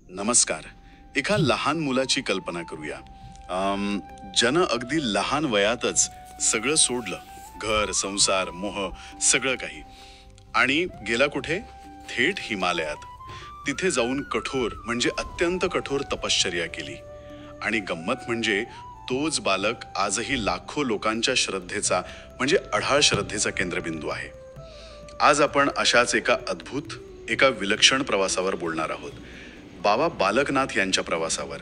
नमस्कार. एका लहान मुलाची कल्पना करूया. ज्यानं अगदी लहान वयातच सगळं सोडलं, घर, संसार, मोह, सगळं काही, आणि गेला कुठे? थेट हिमालयात. तिथे जाऊन कठोर म्हणजे अत्यंत कठोर तपश्चर्या केली. आणि गंमत म्हणजे तोच बालक आजही लाखो लोकांच्या श्रद्धेचा म्हणजे अढाळ श्रद्धेचा केंद्रबिंदू आहे. आज आपण अशाच एका अद्भुत, एका विलक्षण प्रवासावर बोलणार आहोत. बाबा बालकनाथ यांच्या प्रवासावर.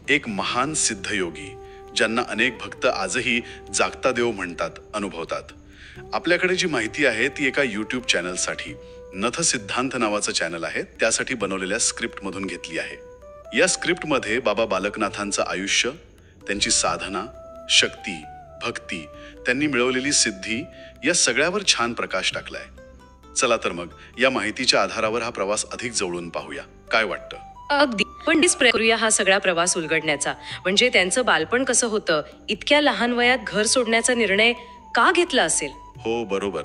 एक महान सिद्धयोगी ज्यांना अनेक भक्त आजही जागता देव म्हणतात, अनुभवतात. आपल्याकडे जी माहिती आहे ती एका यूट्यूब चॅनलसाठी, नथ सिद्धांत नावाचं चॅनल आहे, त्यासाठी बनवलेल्या स्क्रिप्टमधून घेतली आहे. या स्क्रिप्टमध्ये बाबा बालकनाथांचं आयुष्य, त्यांची साधना, शक्ती, भक्ती, त्यांनी मिळवलेली सिद्धी या सगळ्यावर छान प्रकाश टाकलाय. चला तर मग या माहितीच्या आधारावर हा प्रवास अधिक जवळून पाहूया. काय वाटतं? अगदी. पण करूया हा सगळा प्रवास उलगडण्याचा. म्हणजे त्यांचं बालपण कसं होतं, इतक्या लहान वयात घर सोडण्याचा निर्णय का घेतला असेल? हो, बरोबर.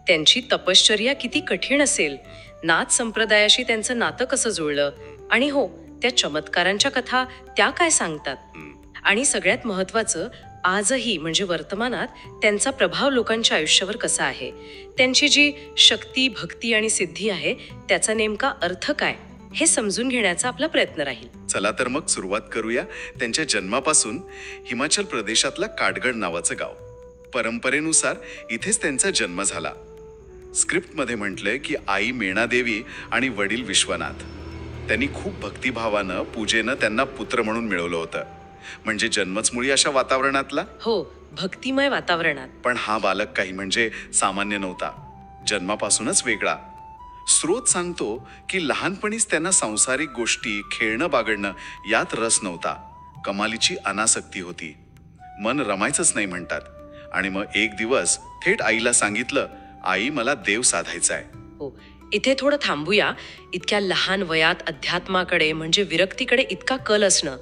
त्यांची तपश्चर्या किती कठीण असेल, नाथ संप्रदायाशी त्यांचं नातं कसं जुळलं, आणि हो, त्या चमत्कारांच्या कथा त्या काय सांगतात. आणि सगळ्यात महत्वाचं, आजही म्हणजे वर्तमानात त्यांचा प्रभाव लोकांच्या आयुष्यावर कसा आहे, त्यांची जी शक्ती, भक्ती आणि सिद्धी आहे त्याचा नेमका अर्थ काय, हे समजून घेण्याचा आपला प्रयत्न राहील. चला तर मग सुरुवात करूया त्यांच्या जन्मापासून. हिमाचल प्रदेशातला काटगड नावाचं गाव. परंपरेनुसार इथेच त्यांचा जन्म झाला. स्क्रिप्टमध्ये म्हटलंय की आई मेणादेवी आणि वडील विश्वनाथ. त्यांनी खूप भक्तिभावानं, पूजेनं त्यांना पुत्र म्हणून मिळवलं होतं. म्हणजे जन्मच मुळी अशा वातावरणातला. हो, भक्तिमय वातावरणात. पण हा बालक काही म्हणजे सामान्य नव्हता. जन्मापासूनच वेगळा. स्रोत सांगतो की लहानपणीच त्यांना सांसारिक गोष्टी, खेळणं बागडणं यात रस नव्हता. कमालीची अनासक्ती होती. मन रमायचंच नाही म्हणतात. आणि मग एक दिवस थेट आईला सांगितलं, आई, मला देव साधायचा आहे. हो, इथे थोडं थांबूया. इतक्या लहान वयात अध्यात्माकडे म्हणजे विरक्तीकडे इतका कल असणं,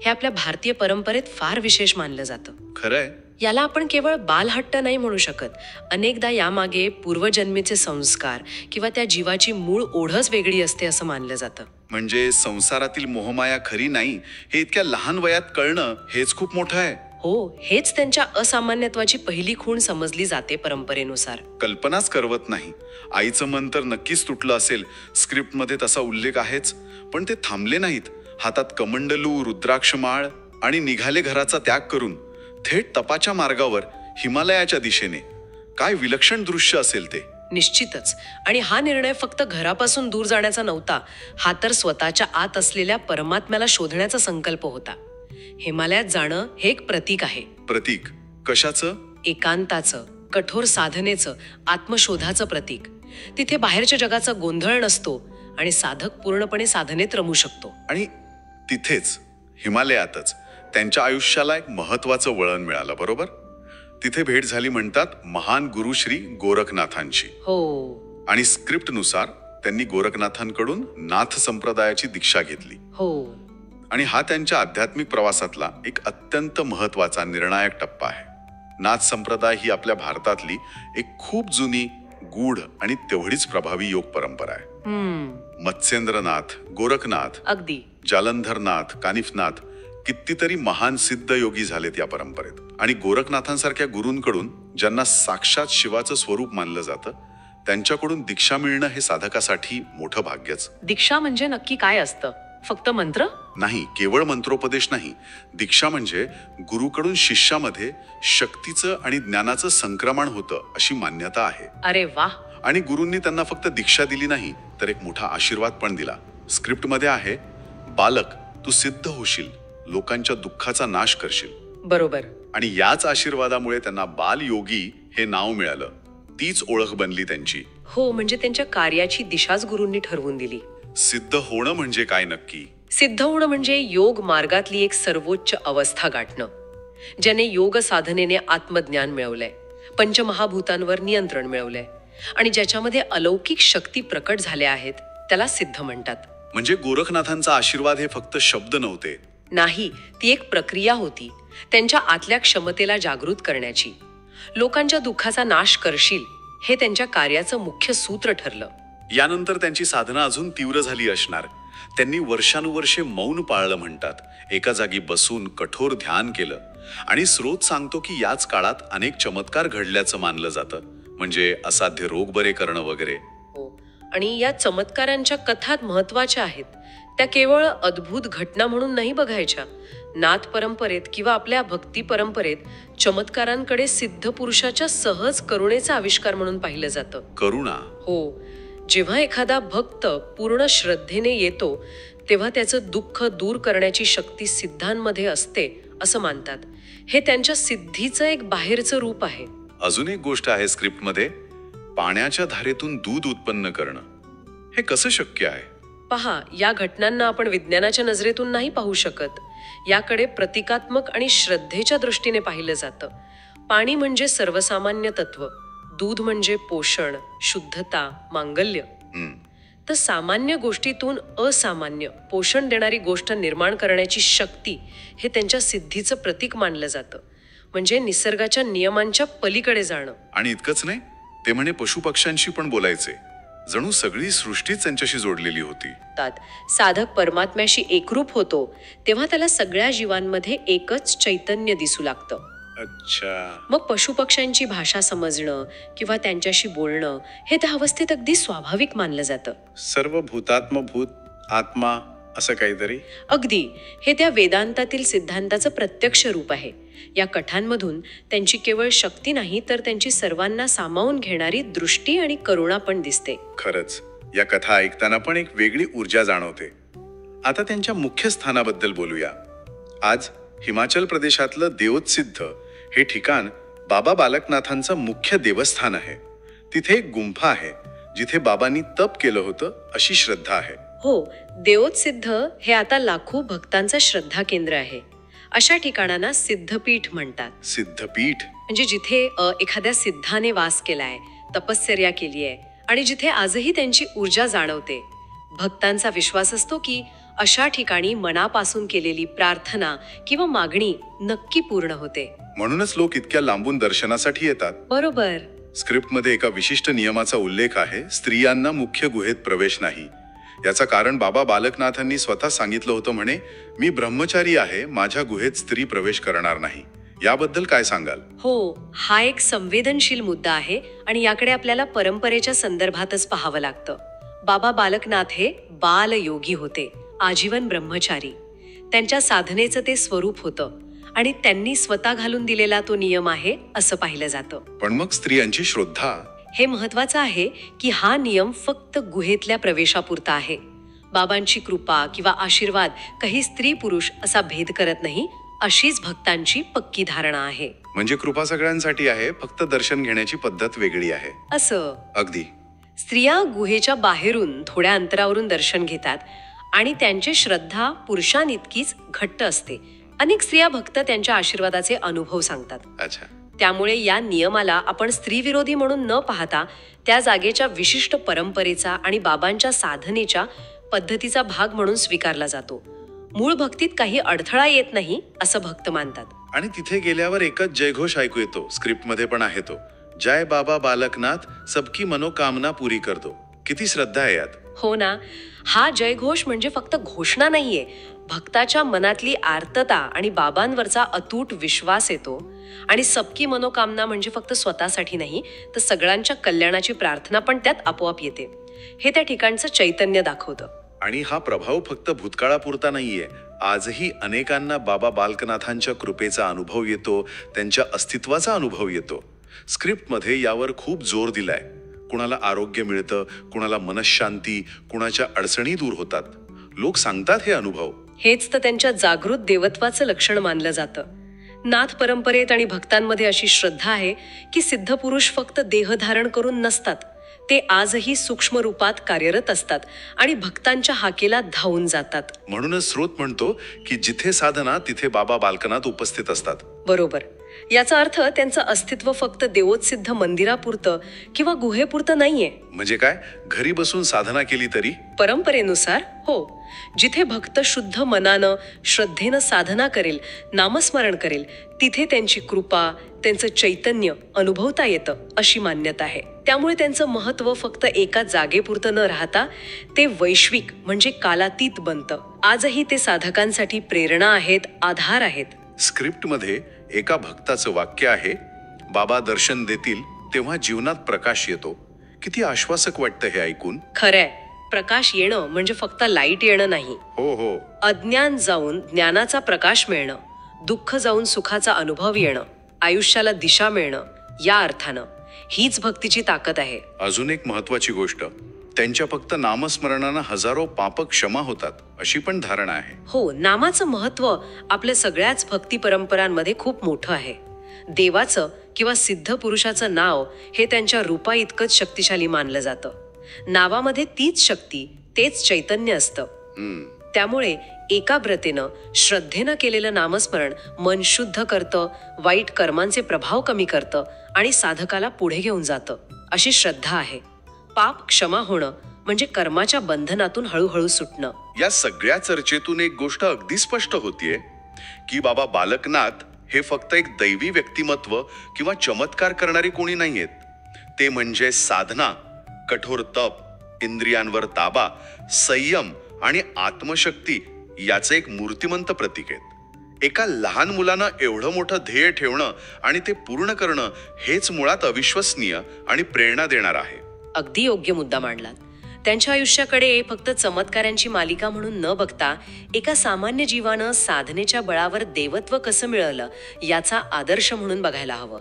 हे आपल्या भारतीय परंपरेत फार विशेष मानलं जातं. खरंय. याला आपण केवळ बालहट्ट नाही म्हणू शकत. अनेकदा यामागे पूर्वजन्मीचे संस्कार किंवा त्या जीवाची मूळ ओढच वेगळी असते असं मानलं जातं. म्हणजे संसारातील मोहमाया खरी नाही हे इतक्या लहान वयात कळणं, हेच खूप मोठं आहे. हो, हेच त्यांच्या असामान्यत्वाची पहिली खूण समजली जाते परंपरेनुसार. कल्पनाच करवत नाही. आईचं मन तर नक्कीच तुटलं असेल. स्क्रिप्टमध्ये तसा उल्लेख आहेच. पण ते थांबले नाहीत. हातात कमंडलू, रुद्राक्षमाळ आणि निघाले घराचा त्याग करून थेट तपाच्या मार्गावर, हिमालयाच्या दिशेने. काय विलक्षण दृश्य असेल ते. निश्चितच. आणि हा निर्णय फक्त घरापासून दूर जाण्याचा नव्हता. हा तर स्वतःच्या आत असलेल्या परमात्म्याला शोधण्याचा संकल्प होता. हिमालयात जाणं हे एक प्रतीक आहे. प्रतीक कशाचं? एकांताचं, कठोर साधनेचं, आत्मशोधाचं प्रतीक. तिथे बाहेरच्या जगाचा गोंधळ नसतो आणि साधक पूर्णपणे साधनेत रमू शकतो. आणि तिथेच, हिमालयातच त्यांच्या आयुष्याला एक महत्वाचं वळण मिळालं. बरोबर. तिथे भेट झाली म्हणतात महान गुरु श्री गोरखनाथांची. हो. आणि स्क्रिप्टनुसार त्यांनी गोरखनाथांकडून नाथ संप्रदायाची दीक्षा घेतली. हो. आणि हा त्यांच्या आध्यात्मिक प्रवासातला एक अत्यंत महत्वाचा, निर्णायक टप्पा आहे. नाथ संप्रदाय ही आपल्या भारतातली एक खूप जुनी, गूढ आणि तेवढीच प्रभावी योग परंपरा आहे. मत्स्येंद्रनाथ, गोरखनाथ, अगदी, जालंधरनाथ, कानिफनाथ, कितीतरी महान सिद्ध योगी झालेत या परंपरेत. आणि गोरखनाथांसारख्या गुरूंकडून, ज्यांना साक्षात शिवाचं स्वरूप मानलं जातं, त्यांच्याकडून दीक्षा मिळणं हे साधकासाठी मोठं भाग्यच. दीक्षा म्हणजे नक्की काय असतं? फक्त मंत्र? नाही, केवळ मंत्रोपदेश नाही. दीक्षा म्हणजे गुरुकडून शिष्यामध्ये शक्तीचं आणि ज्ञानाचं संक्रमण होतं अशी मान्यता आहे. अरे वा. आणि गुरूंनी त्यांना फक्त दीक्षा दिली नाही, तर एक मोठा आशीर्वाद पण दिला. स्क्रिप्टमध्ये आहे, बालक, तू सिद्ध होशील, लोकांच्या दुःखाचा नाश करशील. बरोबर. आणि याच आशीर्वादामुळे त्यांना बालयोगी हे नाव मिळालं. तीच ओळख बनली त्यांची. हो, म्हणजे त्यांच्या कार्याची दिशाच गुरूंनी ठरवून दिली. सिद्ध होणं म्हणजे काय नक्की? सिद्ध होणं म्हणजे योग मार्गातली एक सर्वोच्च अवस्था गाठणं. ज्याने योग साधनेने आत्मज्ञान मिळवलंय, पंचमहाभूतांवर नियंत्रण मिळवलंय आणि ज्याच्यामध्ये अलौकिक शक्ती प्रकट झाल्या आहेत, त्याला सिद्ध म्हणतात. म्हणजे गोरखनाथांचा आशीर्वाद हे फक्त शब्द नव्हते. नाही, ती एक प्रक्रिया होती. त्यांच्या आतल्या क्षमतेला जागृत करण्याची. लोकांच्या दुःखाचा नाश करशील, हे त्यांच्या कार्याचं मुख्य सूत्र ठरलं. यानंतर त्यांची साधना अजून तीव्र झाली असणार. त्यांनी वर्षानुवर्षे मौन पाळलं म्हणतात. एका जागी बसून कठोर ध्यान केलं. आणि स्रोत सांगतो की याच काळात अनेक चमत्कार घडल्याचं मानलं जातं. म्हणजे असाध्य रोग बरे करणं वगैरे. हो, आणि या चमत्कारांच्या कथात महत्वाच्या आहेत. त्या केवळ अद्भुत घटना म्हणून नाही बघायच्या. नाथ परंपरेत किंवा आपल्या भक्ती परंपरेत चमत्कारांकडे सिद्ध पुरुषाच्या सहज करुणेचा आविष्कार म्हणून पाहिलं जातं. करुणा. हो, जेव्हा एखादा भक्त पूर्ण श्रद्धेने येतो तेव्हा त्याचं दुःख दूर करण्याची शक्ती सिद्धांमध्ये असते असं मानतात. हे त्यांच्या सिद्धीचं एक बाहेरचं रूप आहे. अजून एक गोष्ट आहे स्क्रिप्टमध्ये, पाण्याच्या धारेतून दूध उत्पन्न करणं. हे कसं शक्य आहे? पहा, या घटनांना आपण विज्ञानाच्या नजरेतून नाही पाहू शकत. याकडे प्रतिकात्मक आणि श्रद्धेच्या दृष्टीने पाहिलं जातं. पाणी म्हणजे सर्वसामान्य तत्व, दूध म्हणजे पोषण, शुद्धता, मांगल्य. तर सामान्य गोष्टीतून असामान्य पोषण देणारी गोष्ट निर्माण करण्याची शक्ती हे त्यांच्या सिद्धीचं प्रतीक मानलं जातं. म्हणजे निसर्गाच्या नियमांच्या पलीकडे जाणं. आणि इतकंच नाही, ते म्हणे पशुपक्ष्यांशी पण बोलायचे. जणू सगळी सृष्टीच त्यांच्याशी जोडलेली होती. साधक परमात्म्याशी एकरूप होतो तेव्हा त्याला सगळ्या जीवांमध्ये एकच चैतन्य दिसू लागतं. अच्छा. मग पशुपक्ष्यांची भाषा समजणं किंवा त्यांच्याशी बोलणं हे त्या अवस्थेत अगदी स्वाभाविक मानलं जातं. सर्व भूतात्मभूत आत्मा असं काहीतरी. अगदी, हे त्या वेदांतातील सिद्धांताचं प्रत्यक्ष रूप आहे. या कथांमधून त्यांची केवळ शक्ती नाही तर त्यांची सर्वांना सामावून घेणारी दृष्टी आणि करुणा पण दिसते. खरंच या कथा ऐकताना पण एक वेगळी ऊर्जा जाणवते. आता त्यांच्या मुख्य स्थानाबद्दल बोलूया. आज हिमाचल प्रदेशातलं देओत्सिद्ध हे ठिकाण बाबा बालकनाथांचं मुख्य देवस्थान आहे. तिथे एक गुंफा आहे जिथे बाबांनी तप केलं होतं अशी श्रद्धा आहे. हो, देओत्सिद्ध हे आता लाखो भक्तांचं श्रद्धा केंद्र आहे. अशा ठिकाणांना सिद्धपीठ म्हणतात. सिद्धपीठ म्हणजे जिथे एखाद्या सिद्धाने वास केलाय, तपश्चर्या केली आहे आणि जिथे आजही त्यांची ऊर्जा जाणवते. भक्तांचा विश्वास असतो की अशा ठिकाणी मनापासून केलेली प्रार्थना किंवा मागणी नक्की पूर्ण होते. म्हणूनच लोक इतक्या लांबून दर्शनासाठी येतात. बरोबर. स्क्रिप्टमध्ये एका विशिष्ट नियमाचा उल्लेख आहे. स्त्रियांना मुख्य गुहेत प्रवेश नाही. याचं कारण बाबा बालकनाथांनी स्वतः सांगितलं होतं. म्हणे, मी ब्रह्मचारी आहे, माझ्या गुहेत स्त्री प्रवेश करणार नाही. याबद्दल काय सांगाल? हो, हा एक संवेदनशील मुद्दा आहे आणि याकडे आपल्याला परंपरेच्या संदर्भातच पाहावं लागतं. बाबा बालकनाथ हे बालयोगी होते, आजीवन ब्रह्मचारी. त्यांच्या साधनेचं ते स्वरूप होतं आणि त्यांनी स्वतः घालून दिलेला तो नियम आहे असं पाहिलं जातं. पण मग स्त्रियांची श्रद्धा. हे महत्वाचं आहे की हा नियम फक्त गुहेतल्या प्रवेशापुरता आहे. बाबांची कृपा किंवा आशीर्वाद काही स्त्री पुरुष असा भेद करत नाही, अशीच भक्तांची पक्की धारणा आहे. म्हणजे कृपा सगळ्यांसाठी आहे, फक्त दर्शन घेण्याची पद्धत वेगळी आहे. असं. अगदी. स्त्रिया गुहेच्या बाहेरून थोड्या अंतरावरून दर्शन घेतात आणि त्यांची श्रद्धा पुरुषांइतकीच घट्ट असते. अनेक स्त्रिया भक्त त्यांच्या आशीर्वादाचे अनुभव सांगतात. अच्छा. त्यामुळे या नियमाला आपण स्त्रीविरोधी म्हणून न पाहता त्या जागेच्या विशिष्ट परंपरेचा आणि बाबांच्या साधनेच्या पद्धतीचा भाग म्हणून स्वीकारला जातो. मूळ भक्तीत काही अडथळा येत नाही असं भक्त मानतात. आणि तिथे गेल्यावर एकच जयघोष ऐकू येतो. स्क्रिप्टमध्ये पण आहे तो, जय बाबा बालकनाथ सबकी मनोकामना पुरी करतो. किती श्रद्धा आहे यात. हो ना. हा जयघोष म्हणजे फक्त घोषणा नाहीये, भक्ताच्या मनातली आर्तता आणि बाबांवरचा अतूट विश्वास येतो. आणि सबकी मनोकामना म्हणजे फक्त स्वतःसाठी नाही तर सगळ्यांच्या कल्याणाची प्रार्थना पण त्यात आपोआप येते. हे त्या ठिकाणचं चैतन्य दाखवतं. आणि हा प्रभाव फक्त भूतकाळापुरता नाहीये. आजही अनेकांना बाबा बालकनाथांच्या कृपेचा अनुभव येतो, त्यांच्या अस्तित्वाचा अनुभव येतो. स्क्रिप्टमध्ये यावर खूप जोर दिलाय. कुणाला आरोग्य मिळतं, कुणाला मनशांती, कुणाच्या अडचणी दूर होतात. लोक सांगतात हे अनुभव. हेच तर त्यांच्या जागृत देवत्वाचं लक्षण मानलं जातं. नाथ परंपरेत आणि भक्तांमध्ये अशी श्रद्धा आहे की सिद्ध पुरुष फक्त देहधारण करून नसतात, ते आजही सूक्ष्म रूपात कार्यरत असतात आणि भक्तांच्या हाकेला धावून जातात. म्हणूनच स्रोत म्हणतो की जिथे साधना तिथे बाबा बालकनाथ उपस्थित असतात. बरोबर. याचा अर्थ त्यांचं अस्तित्व फक्त देवोत्सिद्ध मंदिरापुरतं किंवा गुहेपुरतं नाहीये. म्हणजे काय, घरी बसून साधना केली तरी? परंपरेनुसार हो. जिथे भक्त शुद्ध मनानं श्रद्धेनं साधना करेल, नामस्मरण करेल, तिथे त्यांची कृपा, त्यांचं चैतन्य अनुभवता येतं अशी मान्यता आहे. त्यामुळे त्यांचं महत्त्व फक्त एका जागेपुरतं न राहता ते वैश्विक म्हणजे कालातीत बनतं. आजही ते साधकांसाठी प्रेरणा आहेत, आधार आहेत. स्क्रिप्टमध्ये एका भक्ताचं वाक्य आहे, बाबा दर्शन देतील तेव्हा जीवनात प्रकाश येतो. किती आश्वासक वाटतं हे ऐकून. खरंय, प्रकाश येणं म्हणजे फक्त लाईट येणं नाही. हो. अज्ञान जाऊन ज्ञानाचा प्रकाश मिळणं, दुःख जाऊन सुखाचा अनुभव येणं, आयुष्याला दिशा मिळणं, या अर्थानं हीच भक्तीची ताकद आहे. अजून एक महत्वाची गोष्ट, त्यांच्या फक्त नामस्मरणानं हजारो पाप क्षमा होतात अशी पण धारणा आहे. हो, नामाचं महत्त्व आपल्या सगळ्याच भक्ती परंपरांमध्ये खूप मोठं आहे. देवाचं किंवा सिद्ध पुरुषाचं नाव हे त्यांच्या रूपा इतकंच शक्तिशाली मानलं जातं. नावामध्ये तीच शक्ती, तेच चैतन्य असतं. त्यामुळे एकाग्रतेनं, श्रद्धेनं केलेलं नामस्मरण मन शुद्ध करतं, वाईट कर्मांचे प्रभाव कमी करतं आणि साधकाला पुढे घेऊन जातं, अशी श्रद्धा आहे. पाप क्षमा होणं म्हणजे कर्माच्या बंधनातून हळूहळू सुटणं. या सगळ्या चर्चेतून एक गोष्ट अगदी स्पष्ट होतीये की बाबा बालकनाथ हे फक्त एक दैवी व्यक्तिमत्व किंवा चमत्कार करणारे कोणी नाहीयेत. ते म्हणजे साधना, कठोर तप, इंद्रियांवर ताबा, संयम आणि आत्मशक्ती याचं एक मूर्तिमंत प्रतीक आहेत. एका लहान मुलानं एवढं मोठं ध्येय ठेवणं आणि ते पूर्ण करणं हेच मुळात अविश्वसनीय आणि प्रेरणा देणार आहे. अगदी योग्य मुद्दा मांडलात. त्यांच्या आयुष्याकडे फक्त चमत्कारांची मालिका म्हणून न बघता एका सामान्य जीवानं साधनेच्या बळावर देवत्व कसं मिळवलं याचा आदर्श म्हणून बघायला हवं.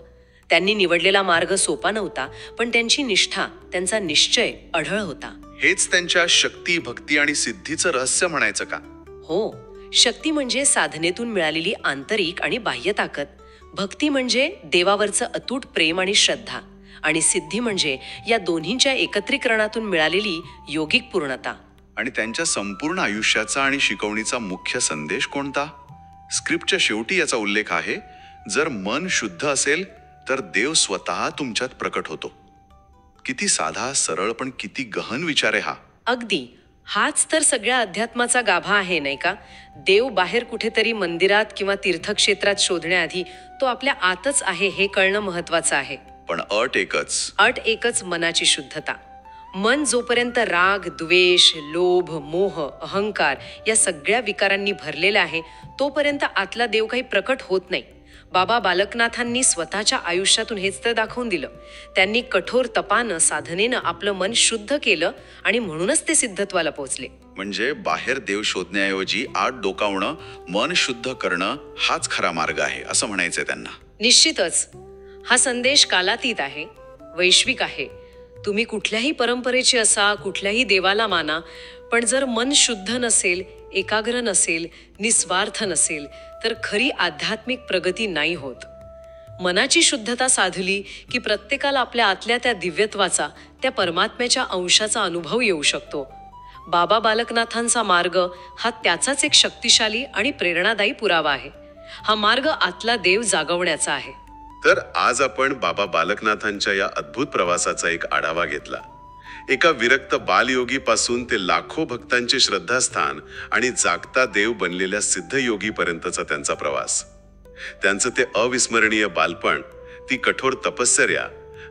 त्यांनी निवडलेला मार्ग सोपा नव्हता, पण त्यांची निष्ठा, त्यांचा निश्चय अढळ होता. हेच त्यांच्या शक्ती, भक्ती आणि सिद्धीचं रहस्य म्हणायचं का? हो, शक्ती म्हणजे साधनेतून मिळालेली आंतरिक आणि बाह्य ताकद, भक्ती म्हणजे देवावरचं अतूट प्रेम आणि श्रद्धा, आणि सिद्धी म्हणजे या दोन्हींच्या एकत्रीकरणातून मिळालेली योगिक पूर्णता. आणि त्यांच्या संपूर्ण आयुष्याचा आणि शिकवणीचा मुख्य संदेश कोणता? स्क्रिप्टच्या शेवटी याचा उल्लेख आहे, जर मन शुद्ध असेल तर देव स्वतः तुमच्यात प्रकट होतो. किती साधा, सरळ, पण किती गहन विचार आहे हा. अगदी, हाच तर सगळ्या अध्यात्माचा गाभा आहे, नाही का? देव बाहेर कुठेतरी मंदिरात किंवा तीर्थक्षेत्रात शोधण्याआधी तो आपल्या आतच आहे हे कळणं महत्वाचं आहे. पण अट एकच, मनाची शुद्धता. मन जोपर्यंत राग, द्वेष, लोभ, मोह, अहंकार या सगळ्या विकारांनी भरलेलं आहे तोपर्यंत आतला देव काही प्रकट होत नाही. बाबा बालकनाथांनी स्वतःच्या आयुष्यातून हेच तर दाखवून दिलं. त्यांनी कठोर तपानं, साधनेनं आपलं मन शुद्ध केलं आणि म्हणूनच ते सिद्धत्वाला पोहोचले. म्हणजे बाहेर देव शोधण्याऐवजी आत डोकावणं, मन शुद्ध करणं हाच खरा मार्ग आहे असं म्हणायचंय त्यांना. निश्चितच हा संदेश कालातीत आहे, वैश्विक आहे. तुम्ही कुठल्याही परंपरेची असा, कुठल्याही देवाला माना, पण जर मन शुद्ध नसेल, एकाग्र नसेल, निस्वार्थ नसेल तर खरी आध्यात्मिक प्रगती नाही होत. मनाची शुद्धता साधली की प्रत्येकाला आपल्या आतल्या त्या दिव्यत्वाचा, त्या परमात्म्याच्या अंशाचा अनुभव येऊ शकतो. बाबा बालकनाथांचा मार्ग हा त्याचाच एक शक्तिशाली आणि प्रेरणादायी पुरावा आहे. हा मार्ग आतला देव जागवण्याचा आहे. तर आज आपण बाबा बालकनाथांच्या या अद्भुत प्रवासाचा एक आढावा घेतला. एका विरक्त बालयोगी पासून ते लाखो भक्तांचे श्रद्धास्थान आणि जागता देव बनलेल्या सिद्ध योगी पर्यंतचा त्यांचा प्रवास. त्यांचं ते अविस्मरणीय बालपण, ती कठोर तपश्चर्या,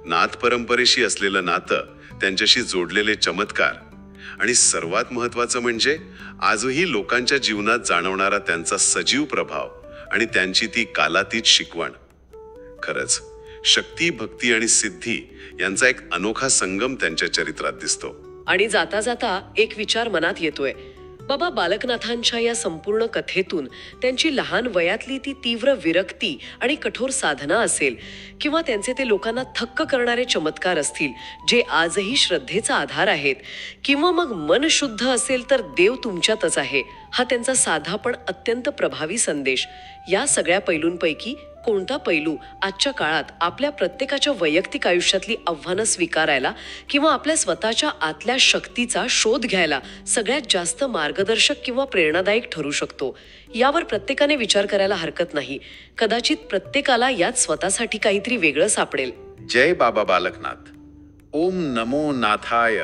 नाथ परंपरेशी असलेलं नातं, त्यांच्याशी जोडलेले चमत्कार आणि सर्वात महत्वाचं म्हणजे आजही लोकांच्या जीवनात जाणवणारा त्यांचा सजीव प्रभाव आणि त्यांची ती कालातीत शिकवण. खरंच शक्ती, भक्ती आणि सिद्धी यांचा एक अनोखा संगम त्यांच्या चरित्रात दिसतो. आणि जाता जाता एक विचार मनात येतोय. बाबा बालकनाथांच्या या संपूर्ण कथेतून त्यांची लहान वयातली ती तीव्र विरक्ती आणि कठोर साधना असेल, किंवा त्यांचे ते लोकांना थक्क करणारे चमत्कार असतील जे आजही श्रद्धेचा आधार आहेत, किंवा मग मन शुद्ध असेल तर देव तुमच्यातच आहे, हा त्यांचा साधा पण अत्यंत प्रभावी संदेश. या सगळ्या पैलूंपैकी कोणता पैलू आजच्या काळात आपल्या प्रत्येकाच्या वैयक्तिक आयुष्यातली आव्हानं स्वीकारायला किंवा आपल्या स्वतःच्या आतल्या शक्तीचा शोध घ्यायला सगळ्यात जास्त मार्गदर्शक किंवा प्रेरणादायक ठरू शकतो, यावर प्रत्येकाने विचार करायला हरकत नाही. कदाचित प्रत्येकाला यात स्वतःसाठी काहीतरी वेगळं सापडेल. जय बाबा बालकनाथ. ओम नमो नाथाय.